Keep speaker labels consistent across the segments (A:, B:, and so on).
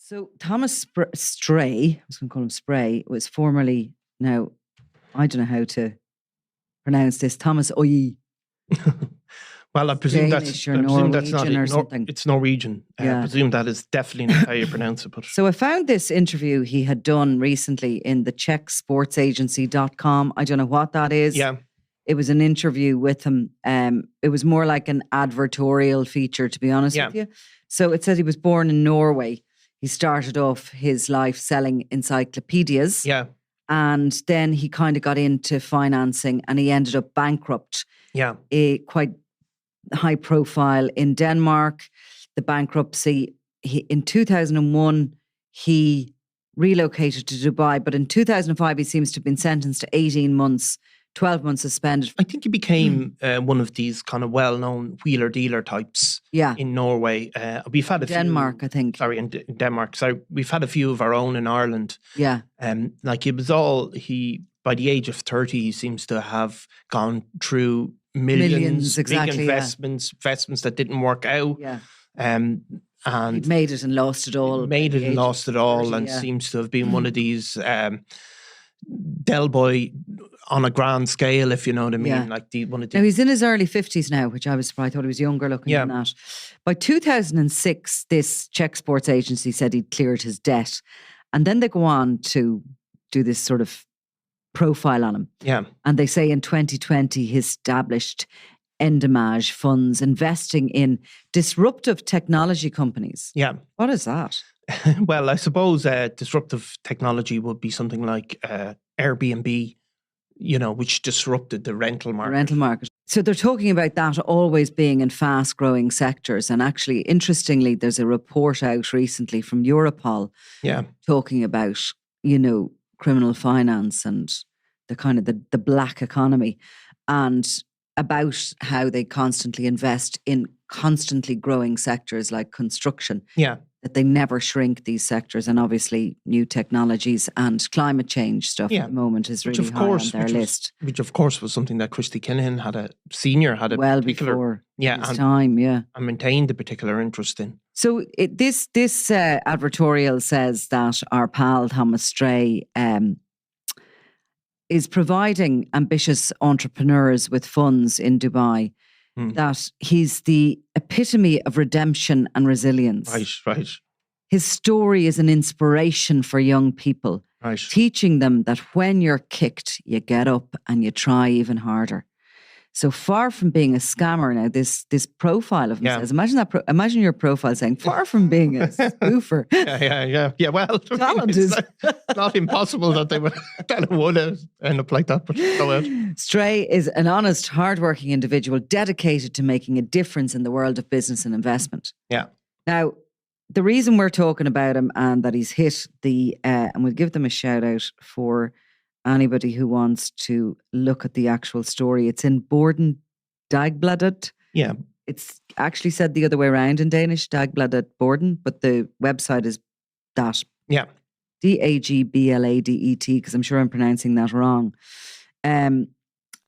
A: So Thomas Stray, I was going to call him Spray, was formerly, now, I don't know how to pronounce this, Thomas Oye.
B: Well, I presume
A: Danish
B: that's
A: or Norwegian or something.
B: It's Norwegian. I presume that is definitely not how you pronounce it. But
A: So I found this interview he had done recently in the Czech sports agency.com. I don't know what that is.
B: yeah,
A: It was an interview with him. It was more like an advertorial feature, to be honest with you. So it said he was born in Norway. He started off his life selling encyclopedias.
B: yeah,
A: And then he kind of got into financing and he ended up bankrupt.
B: yeah,
A: Quite high profile in Denmark. The bankruptcy, in 2001, he relocated to Dubai. But in 2005, he seems to have been sentenced to 18 months, 12 months suspended.
B: I think he became one of these kind of well-known wheeler-dealer types in Norway. We've had a
A: Denmark,
B: few,
A: I think.
B: Sorry, in Denmark. So we've had a few of our own in Ireland.
A: Yeah.
B: Like it was all, by the age of 30, he seems to have gone through millions
A: exactly,
B: big investments that didn't work out.
A: Yeah.
B: And
A: he'd made it and lost it all.
B: And seems to have been one of these Del Boy on a grand scale, if you know what I mean.
A: Yeah.
B: Like
A: now he's in his early 50s now, which I was surprised. I thought he was younger looking than that. By 2006, this Czech sports agency said he'd cleared his debt. And then they go on to do this sort of profile on him.
B: Yeah.
A: And they say in 2020, he established Endemage funds investing in disruptive technology companies.
B: Yeah.
A: What is that?
B: Well, I suppose disruptive technology would be something like Airbnb, which disrupted the rental market.
A: So they're talking about that always being in fast growing sectors. And actually, interestingly, there's a report out recently from Europol talking about, criminal finance and the kind of the black economy and about how they constantly invest in constantly growing sectors like construction.
B: Yeah.
A: That they never shrink these sectors, and obviously new technologies and climate change stuff at the moment is really high on their list.
B: Which of course was something that Christy Kinahan had a
A: before his time,
B: and maintained a particular interest in.
A: So this advertorial says that our pal Thomas Stray is providing ambitious entrepreneurs with funds in Dubai. That he's the epitome of redemption and resilience.
B: Right.
A: His story is an inspiration for young people, teaching them that when you're kicked, you get up and you try even harder. So far from being a scammer, now this profile of him says, imagine your profile saying, far from being a spoofer.
B: Yeah. Well,
A: it's
B: not impossible that they would end up like that. But go ahead.
A: Stray is an honest, hardworking individual dedicated to making a difference in the world of business and investment.
B: Yeah.
A: Now, the reason we're talking about him and that he's hit and we'll give them a shout out for anybody who wants to look at the actual story. It's in Borden Dagbladet.
B: Yeah.
A: It's actually said the other way around in Danish, Dagbladet Borden, but the website is that.
B: Yeah.
A: Dagbladet, because I'm sure I'm pronouncing that wrong. And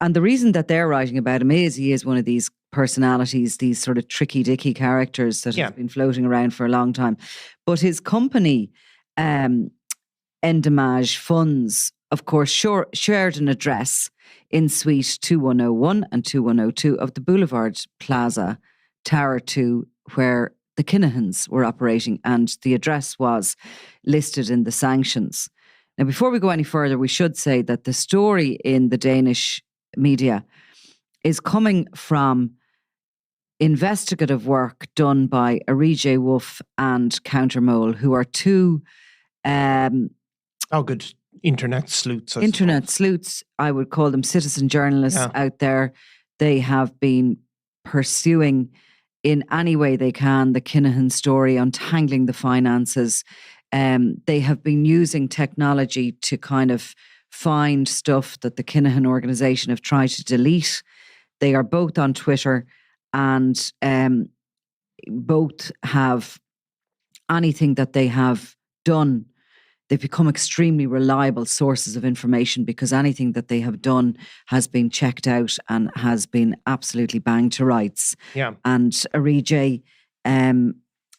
A: the reason that they're writing about him is he is one of these personalities, these sort of tricky dicky characters that have been floating around for a long time. But his company, Endemage Funds, of course, shared an address in Suite 2101 and 2102 of the Boulevard Plaza, Tower 2, where the Kinahans were operating, and the address was listed in the sanctions. Now, before we go any further, we should say that the story in the Danish media is coming from investigative work done by Arije Wolf and Countermole, who are two...
B: good internet sleuths.
A: Internet sleuths, I would call them citizen journalists out there. They have been pursuing in any way they can the Kinahan story, untangling the finances. They have been using technology to kind of find stuff that the Kinahan organisation have tried to delete. They are both on Twitter and both have anything that they have done. They've become extremely reliable sources of information because anything that they have done has been checked out and has been absolutely banged to rights.
B: Yeah.
A: And Arije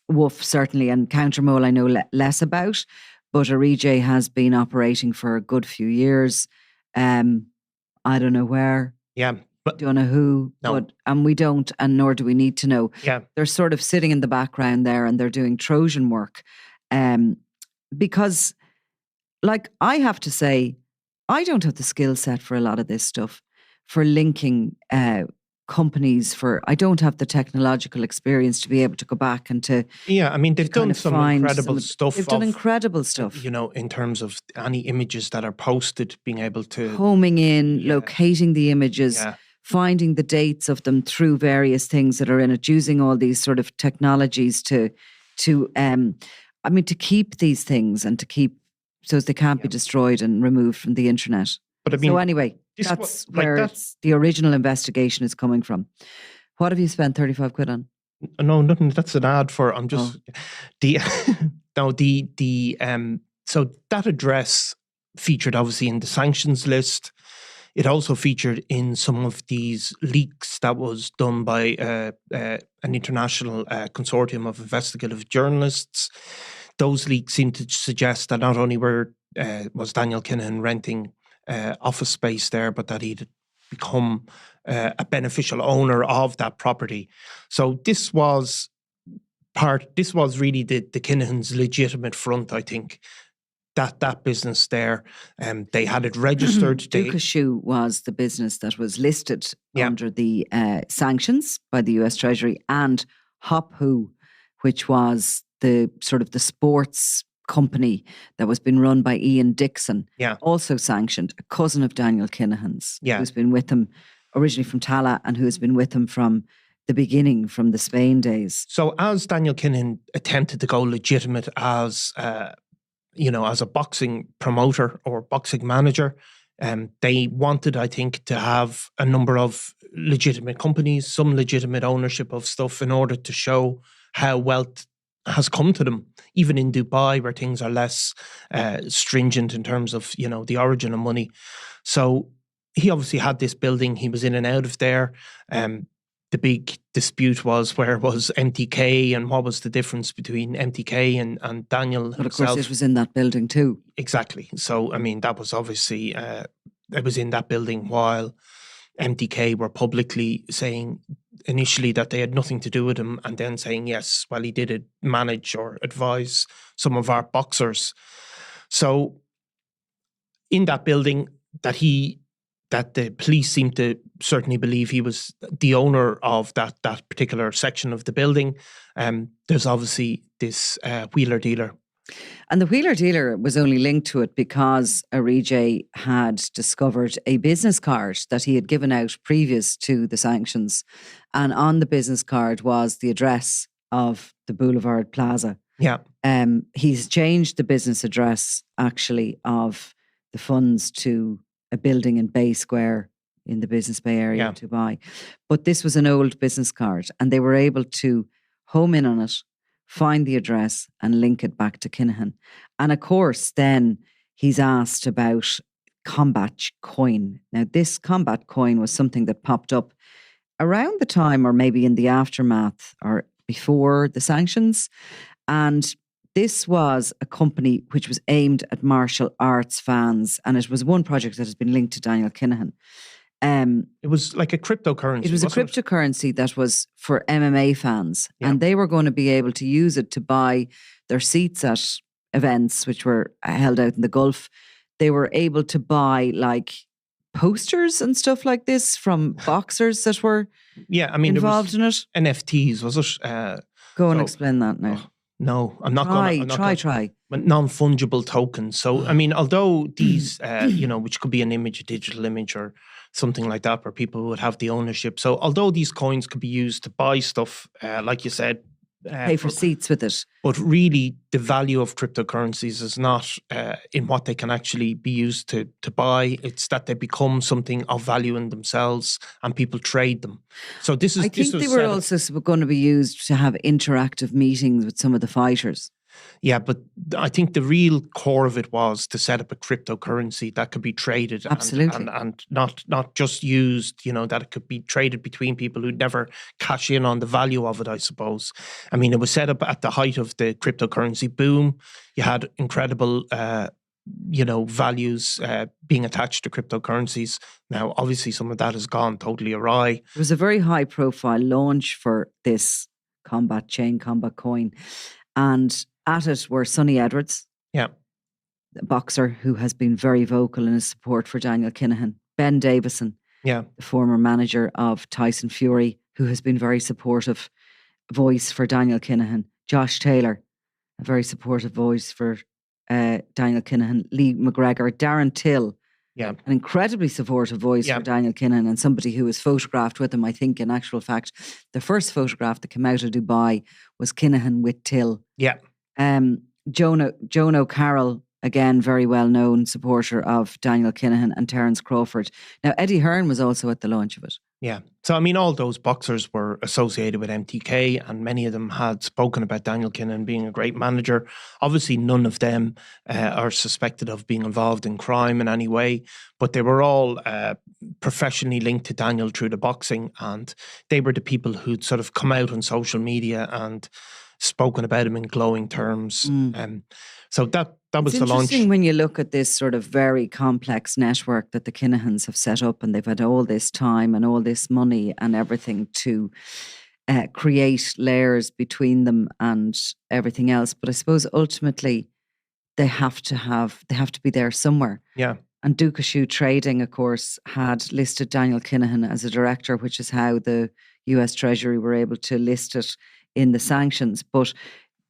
A: Woof, certainly, and Countermole I know less about, but Orije has been operating for a good few years. I don't know where.
B: Yeah. But
A: don't know who,
B: no.
A: and we don't, and nor do we need to know.
B: Yeah.
A: They're sort of sitting in the background there, and they're doing Trojan work. Because, like, I have to say, I don't have the skill set for a lot of this stuff, for linking companies. I don't have the technological experience to be able to go back and to.
B: Yeah, I mean, they've done some incredible stuff.
A: They've done incredible stuff.
B: You know, in terms of any images that are posted, being able to
A: homing in, locating the images. Yeah. Finding the dates of them through various things that are in it, using all these sort of technologies to keep these things and to keep so they can't be destroyed and removed from the internet. But I mean, so anyway, that's where the original investigation is coming from. What have you spent 35 quid on?
B: No, nothing. That's an ad for. I'm just so that address featured obviously in the sanctions list. It also featured in some of these leaks that was done by an international consortium of investigative journalists. Those leaks seem to suggest that not only was Daniel Kinahan renting office space there, but that he'd become a beneficial owner of that property. So this was really the Kinahans' legitimate front, I think. That business there, they had it registered.
A: Dukashu was the business that was listed under the sanctions by the US Treasury, and Hopwho, which was the sort of the sports company that was being run by Ian Dixon, also sanctioned, a cousin of Daniel Kinahan's, who's been with him originally from Tala and who has been with him from the beginning, from the Spain days.
B: So as Daniel Kinahan attempted to go legitimate as as a boxing promoter or boxing manager, they wanted, I think, to have a number of legitimate companies, some legitimate ownership of stuff in order to show how wealth has come to them, even in Dubai where things are less stringent in terms of, the origin of money. So he obviously had this building. He was in and out of there. The big dispute was where was MTK and what was the difference between MTK and Daniel himself.
A: But of course it was in that building too.
B: Exactly. So, I mean, that was obviously, it was in that building while MTK were publicly saying initially that they had nothing to do with him, and then saying, yes, well, he did manage or advise some of our boxers. So in that building that the police seem to certainly believe he was the owner of that particular section of the building. There's obviously this wheeler dealer.
A: And the wheeler dealer was only linked to it because Orije had discovered a business card that he had given out previous to the sanctions. And on the business card was the address of the Boulevard Plaza.
B: Yeah.
A: He's changed the business address, actually, of the funds to a building in Bay Square in the Business Bay area of Dubai. But this was an old business card, and they were able to home in on it, find the address and link it back to Kinahan. And of course, then he's asked about Combat Coin. Now, this Combat Coin was something that popped up around the time or maybe in the aftermath or before the sanctions. And this was a company which was aimed at martial arts fans, and it was one project that has been linked to Daniel Kinahan.
B: It was like a cryptocurrency.
A: It was a cryptocurrency that was for MMA fans, and they were going to be able to use it to buy their seats at events which were held out in the Gulf. They were able to buy like posters and stuff like this from boxers that were involved in it.
B: NFTs, was it?
A: Go and explain that now.
B: No, I'm not going to.
A: Try.
B: Non-fungible tokens. So, I mean, although these, which could be an image, a digital image or something like that, where people would have the ownership. So, although these coins could be used to buy stuff, like you said,
A: pay for seats with it.
B: But really, the value of cryptocurrencies is not in what they can actually be used to buy. It's that they become something of value in themselves and people trade them. So
A: I think they were also going to be used to have interactive meetings with some of the fighters.
B: Yeah, but I think the real core of it was to set up a cryptocurrency that could be traded
A: Absolutely.
B: and not just used, that it could be traded between people who'd never cash in on the value of it, I suppose. I mean, it was set up at the height of the cryptocurrency boom. You had incredible values being attached to cryptocurrencies. Now, obviously, some of that has gone totally awry.
A: It was a very high profile launch for this combat coin. And at it were Sonny Edwards,
B: yeah,
A: a boxer who has been very vocal in his support for Daniel Kinahan. Ben Davison,
B: yeah,
A: the former manager of Tyson Fury, who has been very supportive voice for Daniel Kinahan. Josh Taylor, a very supportive voice for Daniel Kinahan. Lee McGregor, Darren Till,
B: yeah,
A: an incredibly supportive voice for Daniel Kinahan, and somebody who was photographed with him. I think, in actual fact, the first photograph that came out of Dubai was Kinahan with Till.
B: Yeah.
A: Joan O'Carroll, again, very well-known supporter of Daniel Kinahan, and Terence Crawford. Now, Eddie Hearn was also at the launch of it.
B: Yeah. So, I mean, all those boxers were associated with MTK, and many of them had spoken about Daniel Kinahan being a great manager. Obviously, none of them are suspected of being involved in crime in any way, but they were all professionally linked to Daniel through the boxing, and they were the people who'd sort of come out on social media and spoken about him in glowing terms. So that was the launch.
A: It's interesting when you look at this sort of very complex network that the Kinahans have set up, and they've had all this time and all this money and everything to create layers between them and everything else. But I suppose ultimately they have to be there somewhere.
B: Yeah.
A: And Dukashu Trading, of course, had listed Daniel Kinahan as a director, which is how the US Treasury were able to list it in the sanctions. But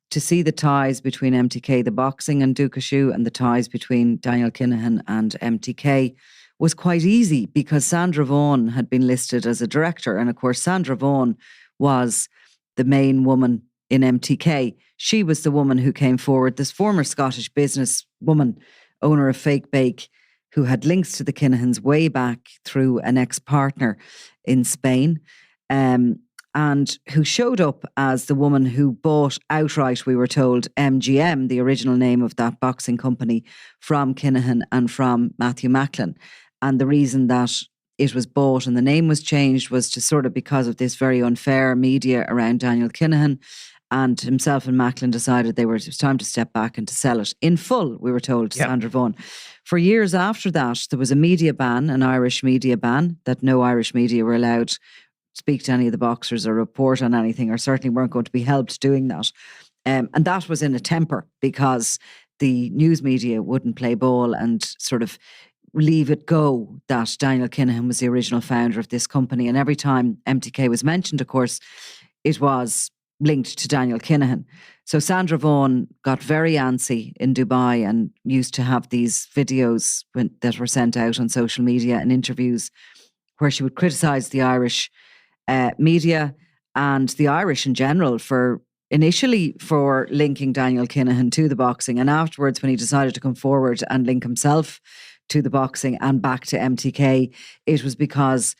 A: to see the ties between MTK, the boxing, and Dukashu, and the ties between Daniel Kinahan and MTK was quite easy, because Sandra Vaughan had been listed as a director. And of course, Sandra Vaughan was the main woman in MTK. She was the woman who came forward, this former Scottish businesswoman, owner of Fake Bake, who had links to the Kinahans way back through an ex-partner in Spain. And who showed up as the woman who bought outright, we were told, MGM, the original name of that boxing company, from Kinahan and from Matthew Macklin. And the reason that it was bought and the name was changed was to sort of because of this very unfair media around Daniel Kinahan. And himself and Macklin decided it was time to step back and to sell it in full, we were told, to Sandra Vaughan. For years after that, there was a media ban, an Irish media ban, that no Irish media were allowed speak to any of the boxers or report on anything, or certainly weren't going to be helped doing that. And that was in a temper, because the news media wouldn't play ball and sort of leave it go that Daniel Kinahan was the original founder of this company. And every time MTK was mentioned, of course, it was linked to Daniel Kinahan. So Sandra Vaughan got very antsy in Dubai and used to have these videos that were sent out on social media and interviews where she would criticise the Irish media and the Irish in general initially for linking Daniel Kinahan to the boxing, and afterwards when he decided to come forward and link himself to the boxing and back to MTK, it was because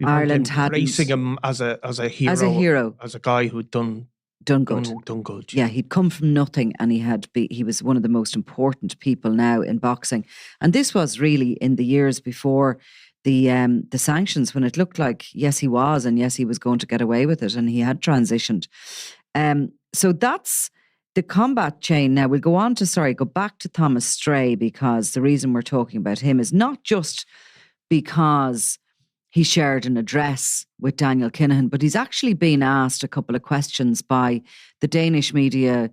A: Ireland had
B: embracing him as a hero, as a guy who'd done good.
A: Yeah, he'd come from nothing, and he was one of the most important people now in boxing. And this was really in the years before the sanctions, when it looked like yes he was, and yes he was going to get away with it, and he had transitioned. So that's the combat chain. Now we'll go back to Thomas Stray, because the reason we're talking about him is not just because he shared an address with Daniel Kinahan, but he's actually been asked a couple of questions by the Danish media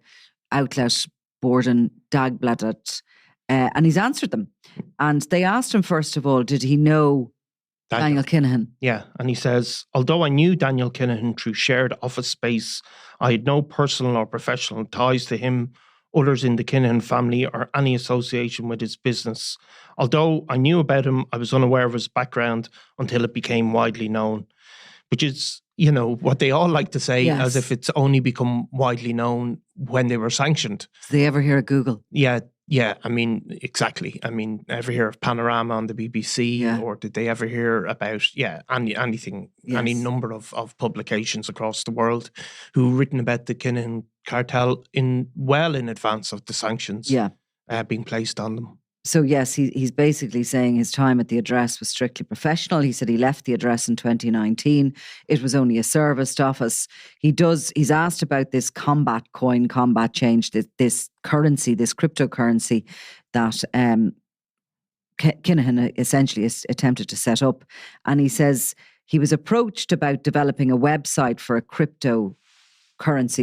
A: outlet Borden Dagbladet, and he's answered them. And they asked him, first of all, did he know Daniel Kinahan?
B: Yeah, and he says, although I knew Daniel Kinahan through shared office space, I had no personal or professional ties to him, others in the Kinahan family, or any association with his business. Although I knew about him, I was unaware of his background until it became widely known. Which is, what they all like to say, as if it's only become widely known when they were sanctioned.
A: Did they ever hear of Google?
B: Yeah, Yeah, I mean, exactly. I mean, ever hear of Panorama on the BBC,
A: Yeah.
B: or did they ever hear about anything, any
A: Yes.
B: number of publications across the world who written about the Kinahan cartel well in advance of the sanctions
A: Yeah.
B: being placed on them.
A: So yes, he's basically saying his time at the address was strictly professional. He said he left the address in 2019. It was only a serviced office. He's asked about this combat change, this currency, this cryptocurrency that Kinahan essentially attempted to set up. And he says he was approached about developing a website for a cryptocurrency,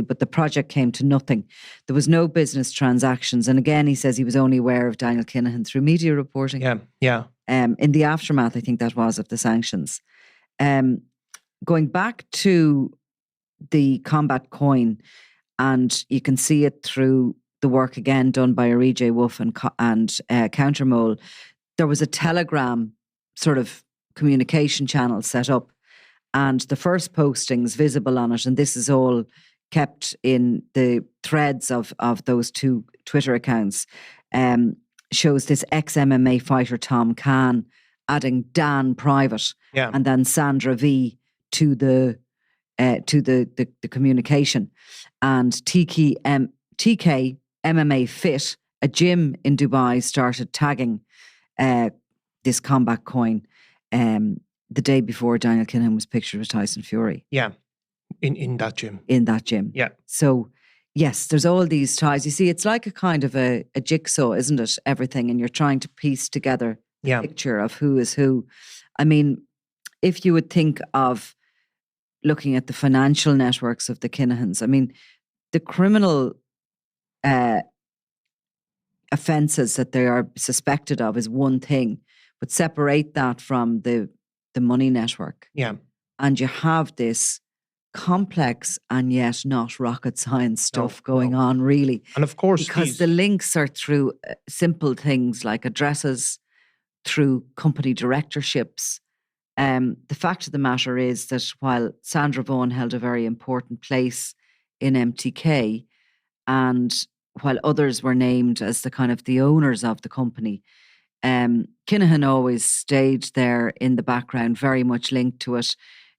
A: but the project came to nothing. There was no business transactions. And again, he says he was only aware of Daniel Kinahan through media reporting.
B: Yeah.
A: In the aftermath, I think that was, of the sanctions. Going back to the combat coin, and you can see it through the work again done by Arije Wolf and Countermole. There was a Telegram sort of communication channel set up, and the first postings visible on it, and this is all kept in the threads of those two Twitter accounts, shows this ex-MMA fighter Tom Khan adding Dan Private, and then Sandra V to the communication, and TK MMA Fit, a gym in Dubai, started tagging this combat coin the day before Daniel Kinahan was pictured with Tyson Fury.
B: Yeah, in that gym.
A: In that gym.
B: Yeah.
A: So, yes, there's all these ties. You see, it's like a kind of a jigsaw, isn't it? Everything. And you're trying to piece together the picture of who is who. I mean, if you would think of looking at the financial networks of the Kinahans, I mean, the criminal offences that they are suspected of is one thing, but separate that from the money network.
B: Yeah.
A: And you have this complex and yet not rocket science stuff going on, really.
B: And of course,
A: because the links are through simple things like addresses, through company directorships. The fact of the matter is that while Sandra Vaughan held a very important place in MTK, and while others were named as the kind of the owners of the company, Kinahan always stayed there in the background, very much linked to it.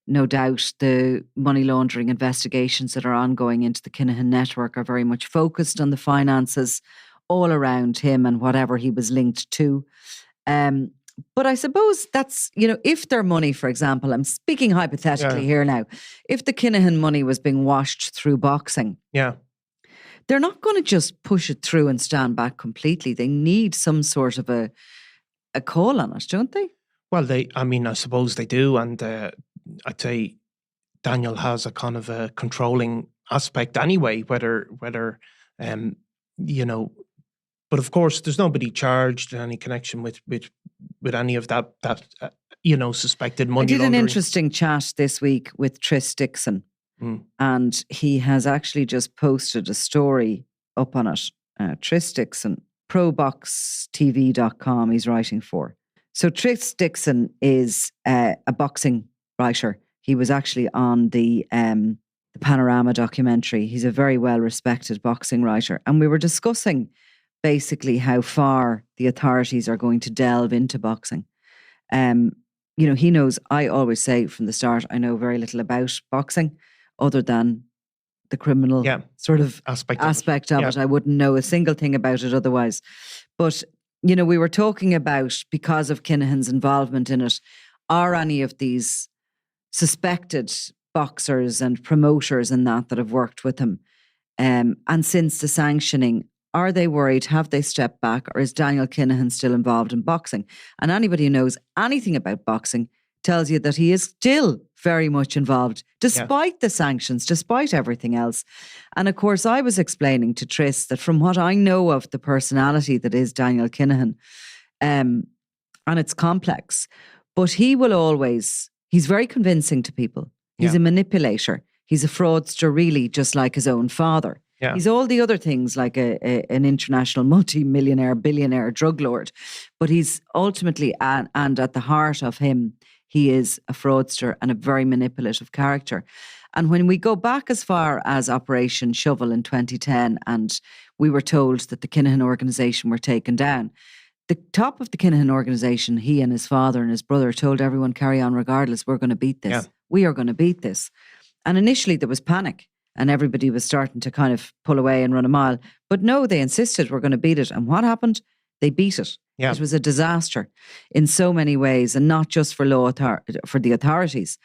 A: No doubt the money laundering investigations that are ongoing into the Kinahan network are very much focused on the finances all around him and whatever he was linked to. But I suppose that's, if their money, for example, I'm speaking hypothetically here now, if the Kinahan money was being washed through boxing, they're not going to just push it through and stand back completely. They need some sort of a call on it, don't they?
B: Well, I suppose they do. And I'd say Daniel has a kind of a controlling aspect anyway, whether but of course, there's nobody charged in any connection with any of that suspected money laundering. I did
A: an interesting chat this week with Tris Dixon, and he has actually just posted a story up on it. Tris Dixon, proboxtv.com, he's writing for. So Tris Dixon is a boxing writer. He was actually on the Panorama documentary. He's a very well-respected boxing writer. And we were discussing basically how far the authorities are going to delve into boxing. He knows, I always say from the start, I know very little about boxing other than the criminal sort of aspect of it. I wouldn't know a single thing about it otherwise. But, we were talking about, because of Kinahan's involvement in it, are any of these suspected boxers and promoters and that have worked with him, and since the sanctioning, are they worried? Have they stepped back? Or is Daniel Kinahan still involved in boxing? And anybody who knows anything about boxing tells you that he is still very much involved, despite the sanctions, despite everything else. And of course, I was explaining to Tris that from what I know of the personality that is Daniel Kinahan, and it's complex, but he will always, he's very convincing to people. He's a manipulator. He's a fraudster, really, just like his own father. He's all the other things, like an international multi-millionaire, billionaire drug lord. But he's ultimately, and at the heart of him, he is a fraudster and a very manipulative character. And when we go back as far as Operation Shovel in 2010, and we were told that the Kinahan organisation were taken down, the top of the Kinahan organisation, he and his father and his brother told everyone, carry on regardless, we're going to beat this.
B: Yeah.
A: We are going to beat this. And initially there was panic and everybody was starting to kind of pull away and run a mile. But no, they insisted we're going to beat it. And what happened? They beat it.
B: Yeah.
A: It was a disaster in so many ways, and not just for for the authorities.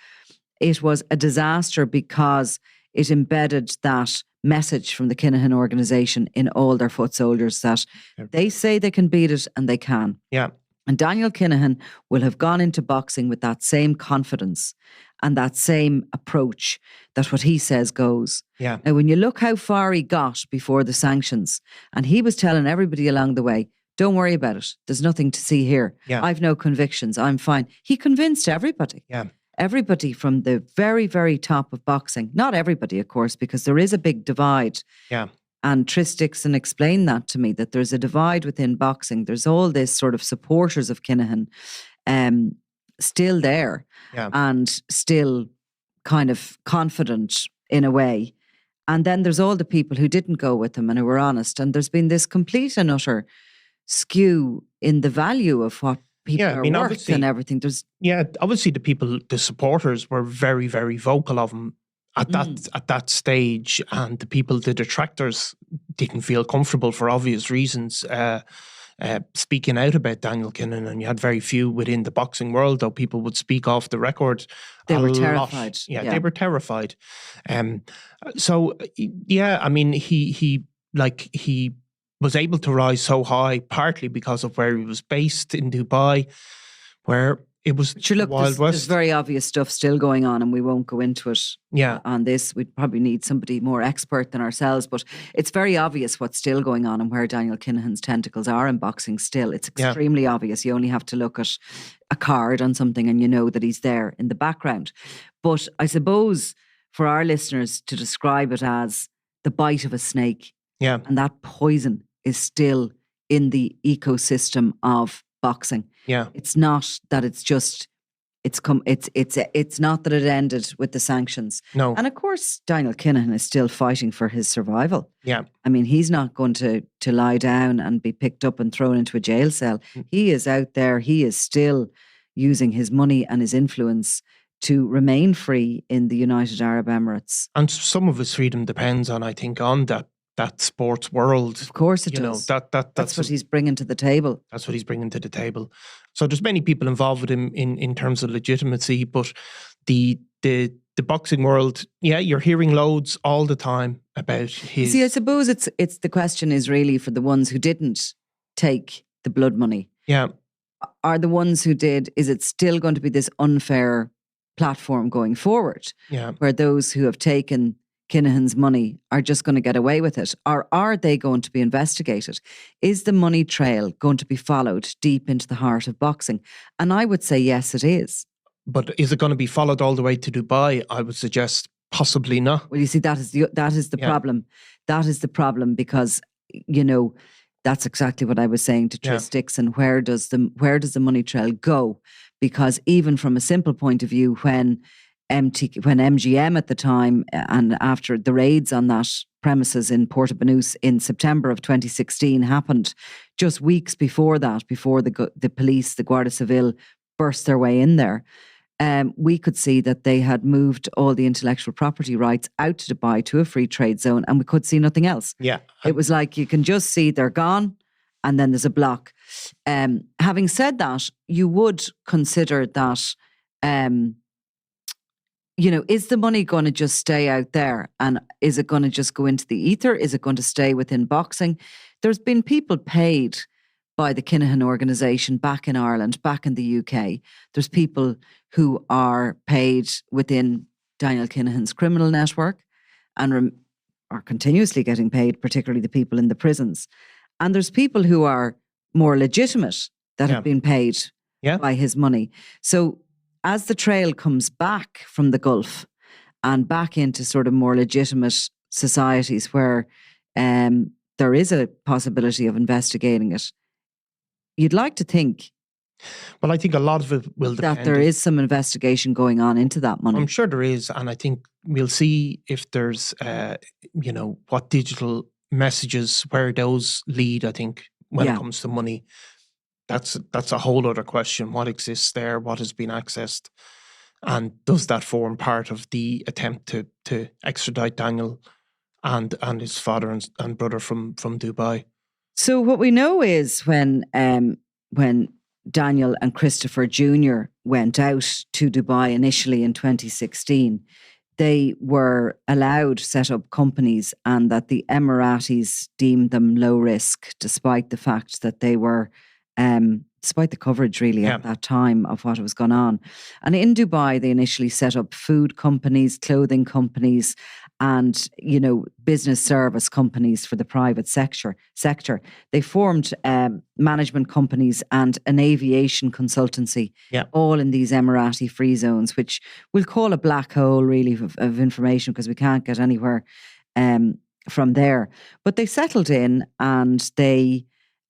A: It was a disaster because it embedded that message from the Kinahan organisation in all their foot soldiers that they say they can beat it and they can.
B: Yeah.
A: And Daniel Kinahan will have gone into boxing with that same confidence and that same approach that what he says goes.
B: Yeah.
A: Now, when you look how far he got before the sanctions, and he was telling everybody along the way, don't worry about it. There's nothing to see here.
B: Yeah.
A: I've no convictions. I'm fine. He convinced everybody.
B: Yeah.
A: Everybody from the very, very top of boxing. Not everybody, of course, because there is a big divide.
B: Yeah.
A: And Tris Dixon explained that to me, that there's a divide within boxing. There's all this sort of supporters of Kinahan still there and still kind of confident in a way. And then there's all the people who didn't go with him and who were honest. And there's been this complete and utter skew in the value of what people are worth and everything.
B: Obviously the supporters were very, very vocal of him at that stage, and the detractors didn't feel comfortable for obvious reasons speaking out about Daniel Kinahan, and you had very few within the boxing world, though people would speak off the record.
A: They were terrified.
B: They were terrified. So I mean, he was able to rise so high partly because of where he was based in Dubai, where it was Wild West.
A: There's very obvious stuff still going on, and we won't go into it on this. We'd probably need somebody more expert than ourselves, but it's very obvious what's still going on and where Daniel Kinahan's tentacles are in boxing still. It's extremely obvious. You only have to look at a card on something and you know that he's there in the background. But I suppose for our listeners to describe it as the bite of a snake, and that poison is still in the ecosystem of boxing. It's not that it's not that it ended with the sanctions.
B: No.
A: And of course, Daniel Kinahan is still fighting for his survival.
B: Yeah.
A: I mean, he's not going to lie down and be picked up and thrown into a jail cell. He is out there. He is still using his money and his influence to remain free in the United Arab Emirates.
B: And some of his freedom depends on, I think, on that sports world.
A: Of course it does. That's what he's bringing to the table.
B: That's what he's bringing to the table. So there's many people involved with him in terms of legitimacy, but the boxing world, you're hearing loads all the time about his...
A: See, I suppose it's the question is really for the ones who didn't take the blood money.
B: Yeah.
A: Are the ones who did, is it still going to be this unfair platform going forward?
B: Yeah.
A: Where those who have taken Kinahan's money are just going to get away with it? Or are they going to be investigated? Is the money trail going to be followed deep into the heart of boxing? And I would say yes, it is.
B: But is it going to be followed all the way to Dubai? I would suggest possibly not.
A: Well, you see, that is the problem. That is the problem because, that's exactly what I was saying to Tris Dixon. Where does the money trail go? Because even from a simple point of view, when MGM at the time and after the raids on that premises in Portabanús in September of 2016 happened, just weeks before that, before the police, the Guardia Civil burst their way in there, we could see that they had moved all the intellectual property rights out to Dubai to a free trade zone, and we could see nothing else.
B: Yeah.
A: It was like you can just see they're gone and then there's a block. Having said that, you would consider that is the money going to just stay out there? And is it going to just go into the ether? Is it going to stay within boxing? There's been people paid by the Kinahan organisation back in Ireland, back in the UK. There's people who are paid within Daniel Kinahan's criminal network and are continuously getting paid, particularly the people in the prisons. And there's people who are more legitimate that have been paid by his money. So as the trail comes back from the Gulf and back into sort of more legitimate societies where there is a possibility of investigating it, you'd like to think
B: Well, I think a lot of it will depend.
A: That there is some investigation going on into that money.
B: I'm sure there is, and I think we'll see if there's, what digital messages, where those lead. I think when it comes to money, that's a whole other question. What exists there? What has been accessed? And does that form part of the attempt to extradite Daniel and his father and brother from Dubai?
A: So what we know is when Daniel and Christopher Jr. went out to Dubai initially in 2016, they were allowed to set up companies, and that the Emiratis deemed them low risk, despite the fact that they were, despite the coverage really at that time of what was going on. And in Dubai, they initially set up food companies, clothing companies, and, business service companies for the private sector. They formed management companies and an aviation consultancy, all in these Emirati free zones, which we'll call a black hole really of information, because we can't get anywhere from there. But they settled in, and they,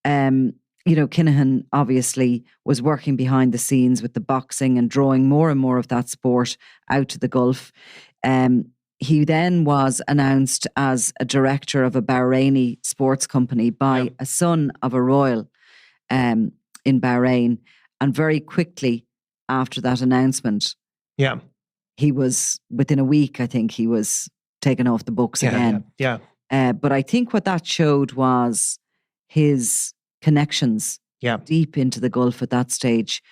A: Kinahan obviously was working behind the scenes with the boxing and drawing more and more of that sport out to the Gulf. He then was announced as a director of a Bahraini sports company by a son of a royal in Bahrain. And very quickly after that announcement, he was, within a week, I think, he was taken off the books again. But I think what that showed was his connections deep into the Gulf at that stage.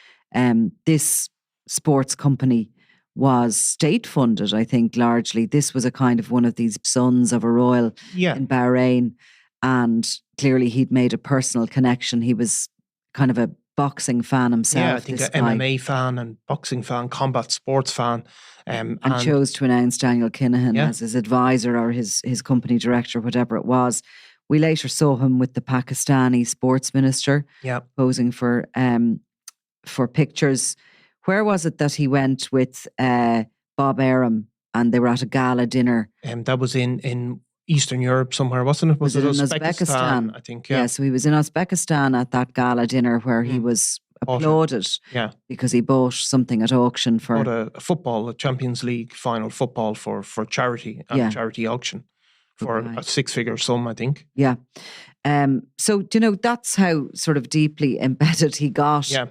A: This sports company was state-funded, I think, largely. This was a kind of one of these sons of a royal in Bahrain, and clearly he'd made a personal connection. He was kind of a boxing fan himself.
B: Yeah, I think an MMA fan and boxing fan, combat sports fan.
A: And chose to announce Daniel Kinahan as his advisor or his company director, whatever it was. We later saw him with the Pakistani sports minister, posing for pictures. Where was it that he went with Bob Arum, and they were at a gala dinner?
B: That was in Eastern Europe somewhere, wasn't it?
A: Was it in Uzbekistan?
B: I think,
A: Yeah, so he was in Uzbekistan at that gala dinner where he was applauded because he bought something at auction for...
B: Bought a football, a Champions League final football for charity at a charity auction for a six-figure sum, I think.
A: Yeah. So, that's how sort of deeply embedded he got.
B: Yeah.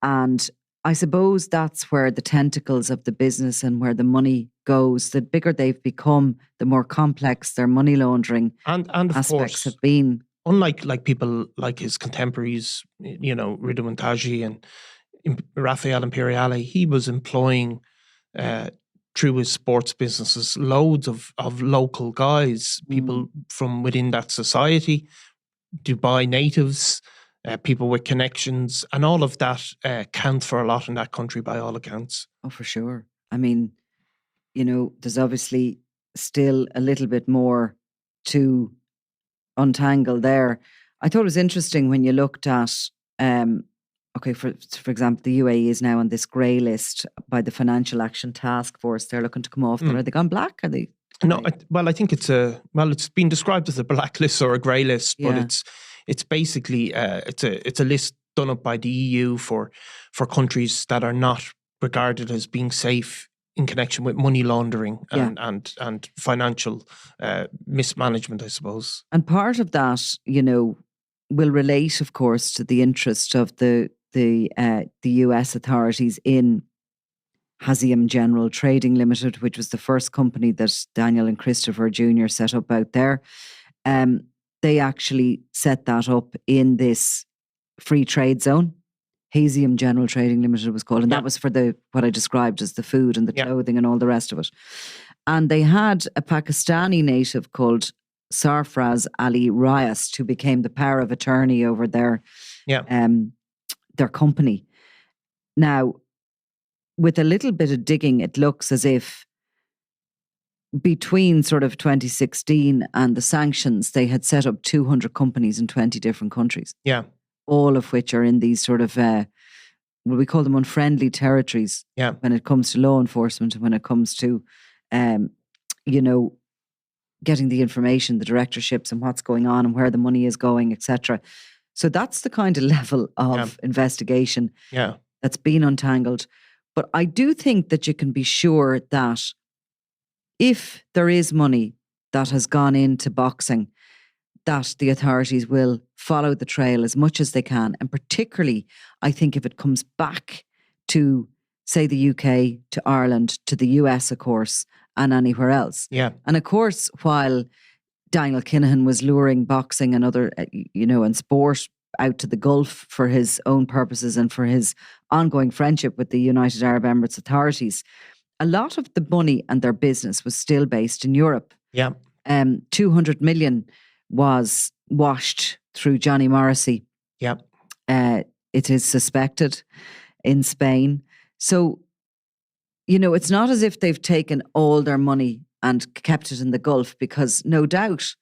A: And I suppose that's where the tentacles of the business and where the money goes. The bigger they've become, the more complex their money laundering
B: and
A: aspects
B: of course,
A: have been.
B: Unlike people like his contemporaries, Ridwan Taghi and Rafael Imperiale, he was employing through his sports businesses loads of local guys, people from within that society, Dubai natives, people with connections, and all of that counts for a lot in that country by all accounts.
A: Oh, for sure. I mean, there's obviously still a little bit more to untangle there. I thought it was interesting when you looked at, for example, the UAE is now on this grey list by the Financial Action Task Force. They're looking to come off there. Are they gone black? Are they?
B: No, I think it's been described as a blacklist or a grey list, but it's basically it's a list done up by the EU for countries that are not regarded as being safe in connection with money laundering and financial mismanagement, I suppose.
A: And part of that, will relate, of course, to the interest of the US authorities in Haziam General Trading Limited, which was the first company that Daniel and Christopher Jr. set up out there. They actually set that up in this free trade zone. Haziam General Trading Limited was called, and that was for what I described as the food and the clothing and all the rest of it. And they had a Pakistani native called Sarfraz Ali Riast, who became the power of attorney over their company. Now, with a little bit of digging, it looks as if between sort of 2016 and the sanctions, they had set up 200 companies in 20 different countries.
B: Yeah.
A: All of which are in these sort of, we call them unfriendly territories when it comes to law enforcement and when it comes to, getting the information, the directorships and what's going on and where the money is going, etc. So that's the kind of level of investigation that's been untangled. But I do think that you can be sure that if there is money that has gone into boxing, that the authorities will follow the trail as much as they can. And particularly, I think if it comes back to, say, the UK, to Ireland, to the US, of course, and anywhere else.
B: Yeah.
A: And of course, while Daniel Kinahan was luring boxing and other, and sport out to the Gulf for his own purposes and for his ongoing friendship with the United Arab Emirates authorities, a lot of the money and their business was still based in Europe.
B: Yeah.
A: 200 million was washed through Johnny Morrissey.
B: Yeah.
A: It is suspected in Spain. So, it's not as if they've taken all their money and kept it in the Gulf, because no doubt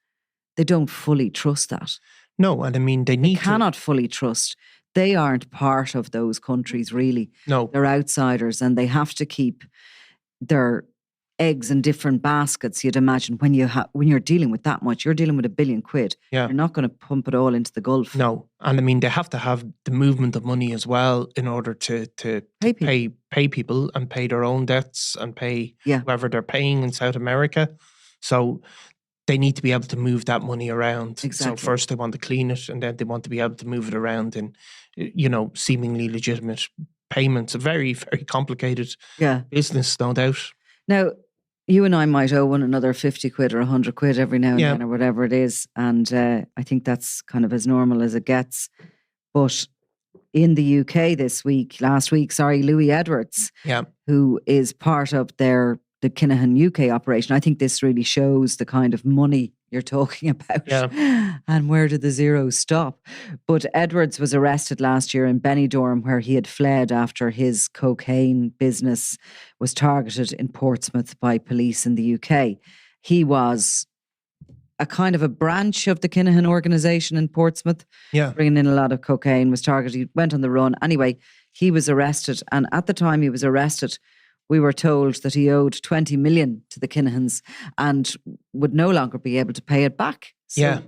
A: they don't fully trust that.
B: No, and I mean, they
A: cannot fully trust. They aren't part of those countries, really.
B: No.
A: They're outsiders, and they have to keep their eggs in different baskets. You'd imagine when you're dealing with that much, you're dealing with £1 billion.
B: Yeah.
A: You're not going to pump it all into the Gulf.
B: No, and I mean, they have to have the movement of money as well in order to pay people and pay their own debts and pay whoever they're paying in South America. So they need to be able to move that money around.
A: Exactly.
B: So first they want to clean it, and then they want to be able to move it around in, seemingly legitimate payments. A very, very complicated business, no doubt.
A: Now, you and I might owe one another 50 quid or 100 quid every now and then, or whatever it is. And I think that's kind of as normal as it gets. But in the UK last week, Louis Edwards, who is part of the Kinahan UK operation. I think this really shows the kind of money you're talking about and where did the zeros stop. But Edwards was arrested last year in Benidorm, where he had fled after his cocaine business was targeted in Portsmouth by police in the UK. He was a kind of a branch of the Kinahan organisation in Portsmouth, bringing in a lot of cocaine, was targeted, he went on the run. Anyway, he was arrested, and at the time he was arrested, we were told that he owed 20 million to the Kinahans and would no longer be able to pay it back. So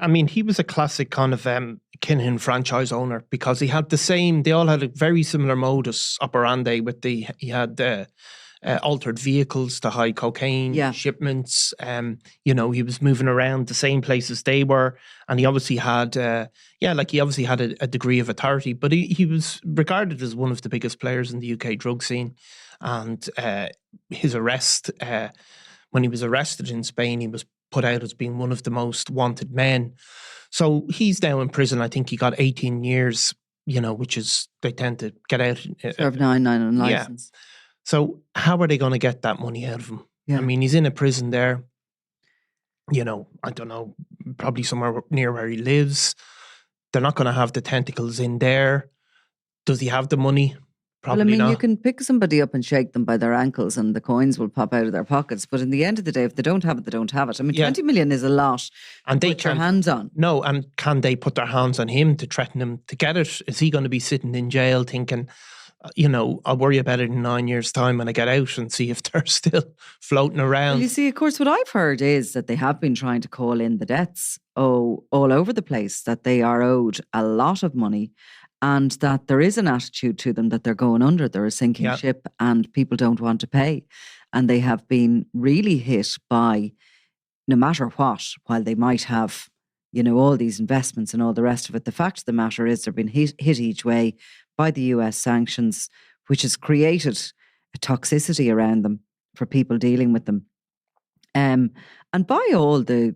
A: I
B: mean, he was a classic kind of Kinahan franchise owner, because he had they all had a very similar modus operandi he had altered vehicles to hide cocaine shipments. He was moving around the same places they were, and he obviously had a degree of authority, but he was regarded as one of the biggest players in the UK drug scene. And his arrest, when he was arrested in Spain, he was put out as being one of the most wanted men. So he's now in prison. I think he got 18 years, which is, they tend to get out.
A: Serve 9 on license.
B: Yeah. So how are they going to get that money out of him?
A: Yeah.
B: I mean, he's in a prison there, I don't know, probably somewhere near where he lives. They're not going to have the tentacles in there. Does he have the money? Probably not.
A: You can pick somebody up and shake them by their ankles and the coins will pop out of their pockets. But in the end of the day, if they don't have it, they don't have it. I mean, 20 million is a lot
B: and
A: to put your hands on.
B: No, and can they put their hands on him to threaten him to get it? Is he going to be sitting in jail thinking, I'll worry about it in 9 years' time when I get out and see if they're still floating around?
A: Well, you see, of course, what I've heard is that they have been trying to call in the debts all over the place, that they are owed a lot of money. And that there is an attitude to them that they're going under, they're a sinking ship and people don't want to pay. And they have been really hit by, no matter what, while they might have, all these investments and all the rest of it, the fact of the matter is they've been hit each way by the US sanctions, which has created a toxicity around them for people dealing with them. And by all the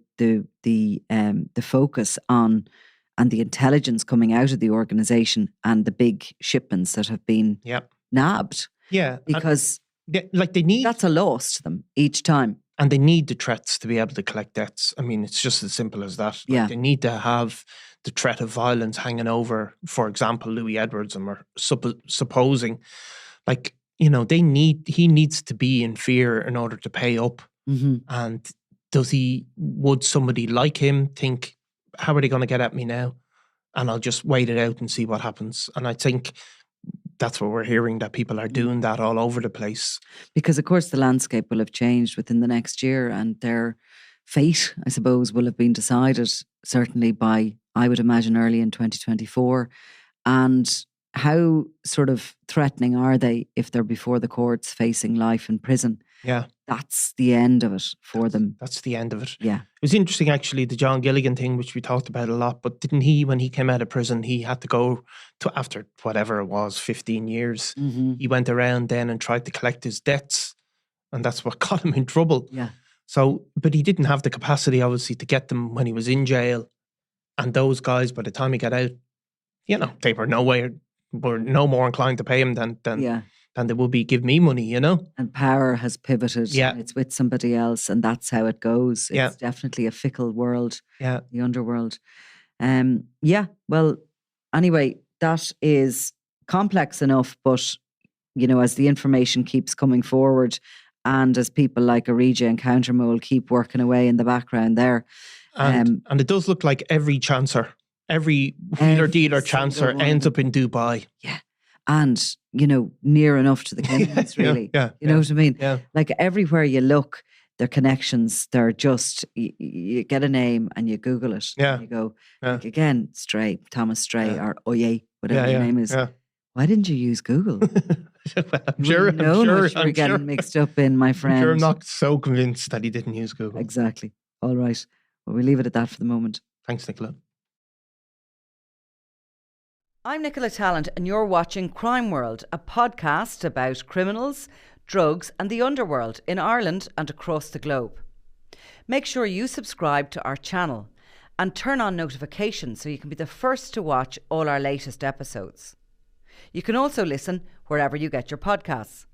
A: focus on and the intelligence coming out of the organisation and the big shipments that have been nabbed.
B: Yeah.
A: Because that's a loss to them each time.
B: And they need the threats to be able to collect debts. I mean, it's just as simple as that. They need to have the threat of violence hanging over, for example, Louis Edwards, and we're supposing, he needs to be in fear in order to pay up.
A: Mm-hmm.
B: And would somebody like him think, how are they going to get at me now? And I'll just wait it out and see what happens. And I think that's what we're hearing, that people are doing that all over the place.
A: Because, of course, the landscape will have changed within the next year and their fate, I suppose, will have been decided certainly by I would imagine early in 2024. And how sort of threatening are they if they're before the courts facing life in prison?
B: Yeah.
A: That's the end of it for them.
B: That's the end of it.
A: Yeah.
B: It was interesting, actually, the John Gilligan thing, which we talked about a lot. But didn't he, when he came out of prison, he had to go to, after whatever it was, 15 years, he went around then and tried to collect his debts. And that's what got him in trouble.
A: Yeah.
B: So, but he didn't have the capacity, obviously, to get them when he was in jail. And those guys, by the time he got out, they were no more inclined to pay him than they would be give me money,
A: And power has pivoted.
B: Yeah.
A: And it's with somebody else, and that's how it goes. It's definitely a fickle world.
B: Yeah.
A: The underworld. Well, anyway, that is complex enough, but as the information keeps coming forward, and as people like Arija and Countermole keep working away in the background there.
B: And it does look like every chancer, every wheeler-dealer chancer ends up in Dubai.
A: Yeah. And, near enough to the Kinahans, really. You know what I mean?
B: Yeah.
A: Like everywhere you look, their connections, they're just, you get a name and you Google it.
B: Yeah.
A: And you go, like again, Stray, Thomas Stray, or Oye, whatever your name is.
B: Yeah.
A: Why didn't you use Google?
B: I'm sure
A: we're getting mixed up in, my friend.
B: I'm sure I'm not so convinced that he didn't use Google.
A: Exactly. All right. Well, we'll leave it at that for the moment.
B: Thanks, Nicola.
A: I'm Nicola Tallant, and you're watching Crime World, a podcast about criminals, drugs and the underworld in Ireland and across the globe. Make sure you subscribe to our channel and turn on notifications so you can be the first to watch all our latest episodes. You can also listen wherever you get your podcasts.